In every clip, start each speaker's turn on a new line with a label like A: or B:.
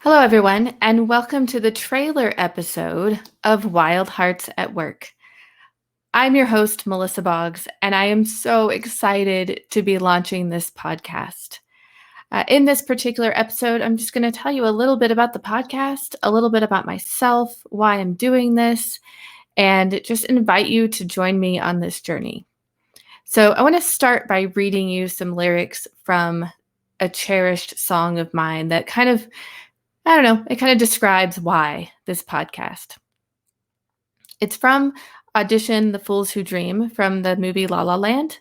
A: Hello, everyone, and welcome to the trailer episode of Wild Hearts at Work. I'm your host, Melissa Boggs, and I am so excited to be launching this podcast. In this particular episode, I'm just going to tell you a little bit about the podcast, a little bit about myself, why I'm doing this, and just invite you to join me on this journey. So, I want to start by reading you some lyrics from a cherished song of mine that it kind of describes why this podcast. It's from Audition the Fools Who Dream from the movie La La Land.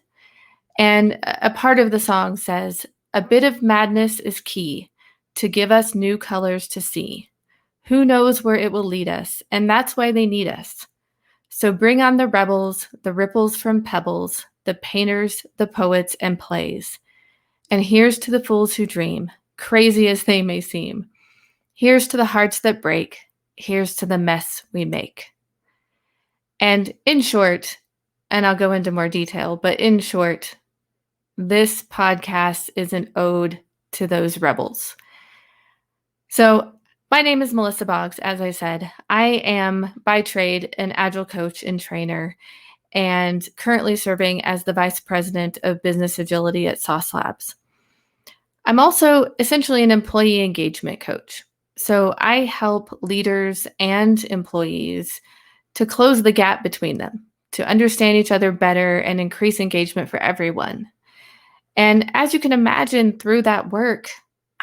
A: And a part of the song says, "A bit of madness is key to give us new colors to see. Who knows where it will lead us? And that's why they need us. So bring on the rebels, the ripples from pebbles, the painters, the poets, and plays. And here's to the fools who dream, crazy as they may seem. Here's to the hearts that break. Here's to the mess we make." And in short, and I'll go into more detail, but in short, this podcast is an ode to those rebels. So, my name is Melissa Boggs. As I said, I am by trade an agile coach and trainer and currently serving as the vice president of business agility at Sauce Labs. I'm also essentially an employee engagement coach. So I help leaders and employees to close the gap between them, to understand each other better and increase engagement for everyone. And as you can imagine through that work,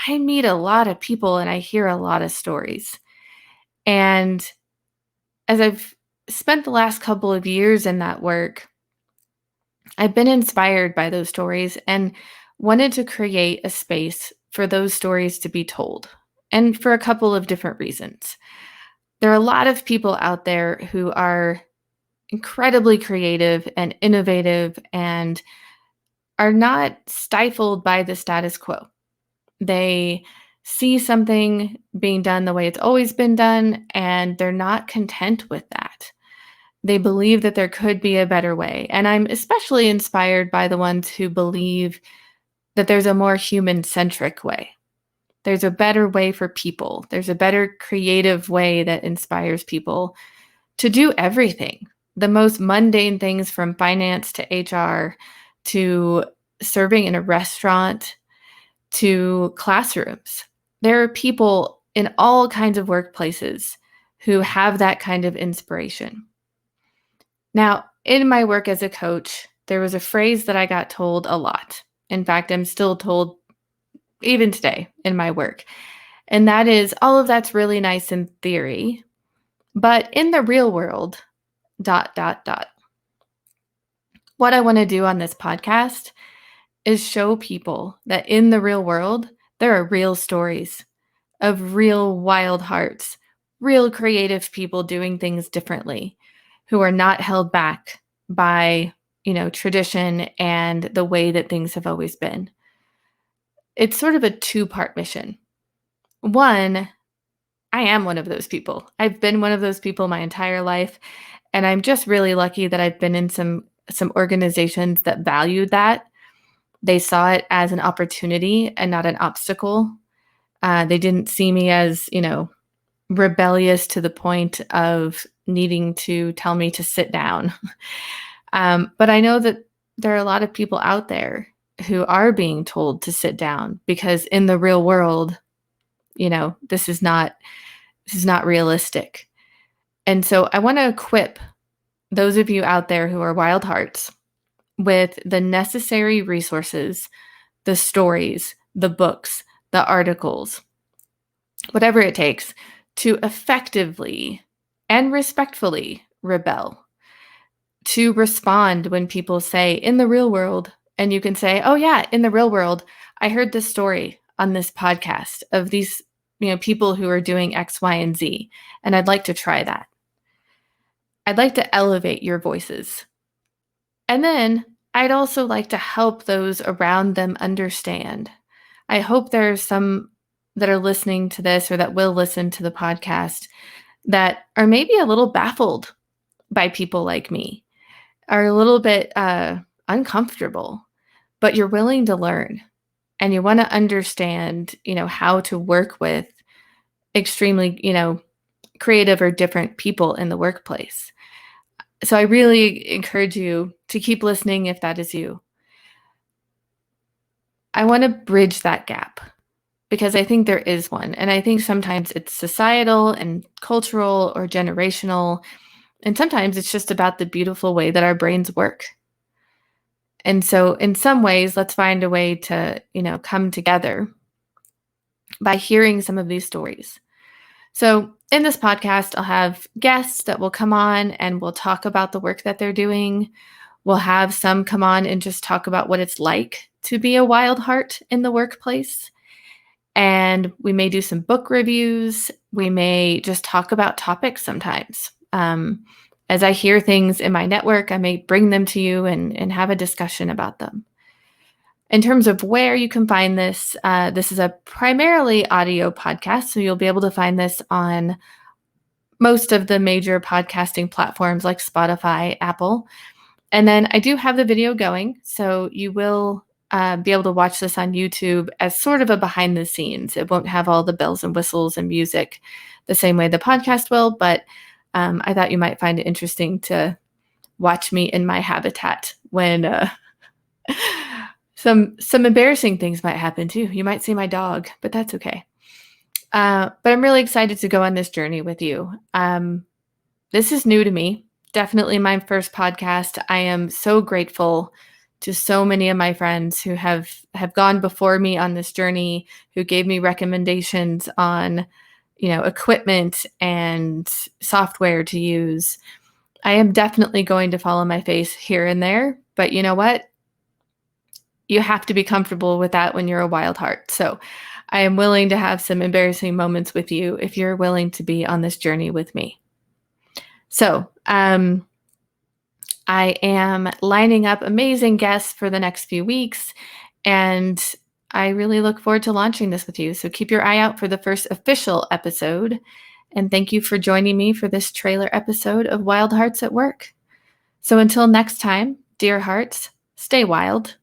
A: I meet a lot of people and I hear a lot of stories. And as I've spent the last couple of years in that work, I've been inspired by those stories and wanted to create a space for those stories to be told, and for a couple of different reasons. There are a lot of people out there who are incredibly creative and innovative and are not stifled by the status quo. They see something being done the way it's always been done, and they're not content with that. They believe that there could be a better way. And I'm especially inspired by the ones who believe that there's a more human-centric way. There's a better way for people. There's a better creative way that inspires people to do everything. The most mundane things, from finance to HR to serving in a restaurant to classrooms. There are people in all kinds of workplaces who have that kind of inspiration. Now, in my work as a coach, there was a phrase that I got told a lot. In fact, I'm still told even today in my work. And that is, all of that's really nice in theory, but in the real world, ... What I want to do on this podcast is show people that in the real world, there are real stories of real wild hearts, real creative people doing things differently, who are not held back by, tradition and the way that things have always been. It's sort of a two-part mission. One, I am one of those people. I've been one of those people my entire life, and I'm just really lucky that I've been in some organizations that valued that. They saw it as an opportunity and not an obstacle. They didn't see me as, rebellious to the point of needing to tell me to sit down. But I know that there are a lot of people out there who are being told to sit down because in the real world, this is not realistic. And so I want to equip those of you out there who are wild hearts with the necessary resources, the stories, the books, the articles, whatever it takes to effectively and respectfully rebel, to respond when people say in the real world, and you can say, "Oh yeah, in the real world, I heard this story on this podcast of these, people who are doing X, Y, and Z, and I'd like to try that." I'd like to elevate your voices. And then I'd also like to help those around them understand. I hope there are some that are listening to this or that will listen to the podcast that are maybe a little baffled by people like me, are a little bit uncomfortable, but you're willing to learn and you want to understand, how to work with extremely, creative or different people in the workplace. So I really encourage you to keep listening if that is you. I want to bridge that gap because I think there is one. And I think sometimes it's societal and cultural or generational. And sometimes it's just about the beautiful way that our brains work. And so in some ways, let's find a way to, come together by hearing some of these stories. So in this podcast, I'll have guests that will come on and we'll talk about the work that they're doing. We'll have some come on and just talk about what it's like to be a wild heart in the workplace. And we may do some book reviews. We may just talk about topics sometimes. As I hear things in my network, I may bring them to you and have a discussion about them. In terms of where you can find this, this is a primarily audio podcast, so you'll be able to find this on most of the major podcasting platforms like Spotify, Apple. And then I do have the video going, so you will be able to watch this on YouTube as sort of a behind the scenes. It won't have all the bells and whistles and music the same way the podcast will, but I thought you might find it interesting to watch me in my habitat when some embarrassing things might happen too. You might see my dog, but that's okay. But I'm really excited to go on this journey with you. This is new to me. Definitely my first podcast. I am so grateful to so many of my friends who have gone before me on this journey, who gave me recommendations on, equipment and software to use. I am definitely going to fall on my face here and there, but you know what? You have to be comfortable with that when you're a wild heart. So I am willing to have some embarrassing moments with you if you're willing to be on this journey with me. So I am lining up amazing guests for the next few weeks, and I really look forward to launching this with you. So keep your eye out for the first official episode. And thank you for joining me for this trailer episode of Wild Hearts at Work. So until next time, dear hearts, stay wild.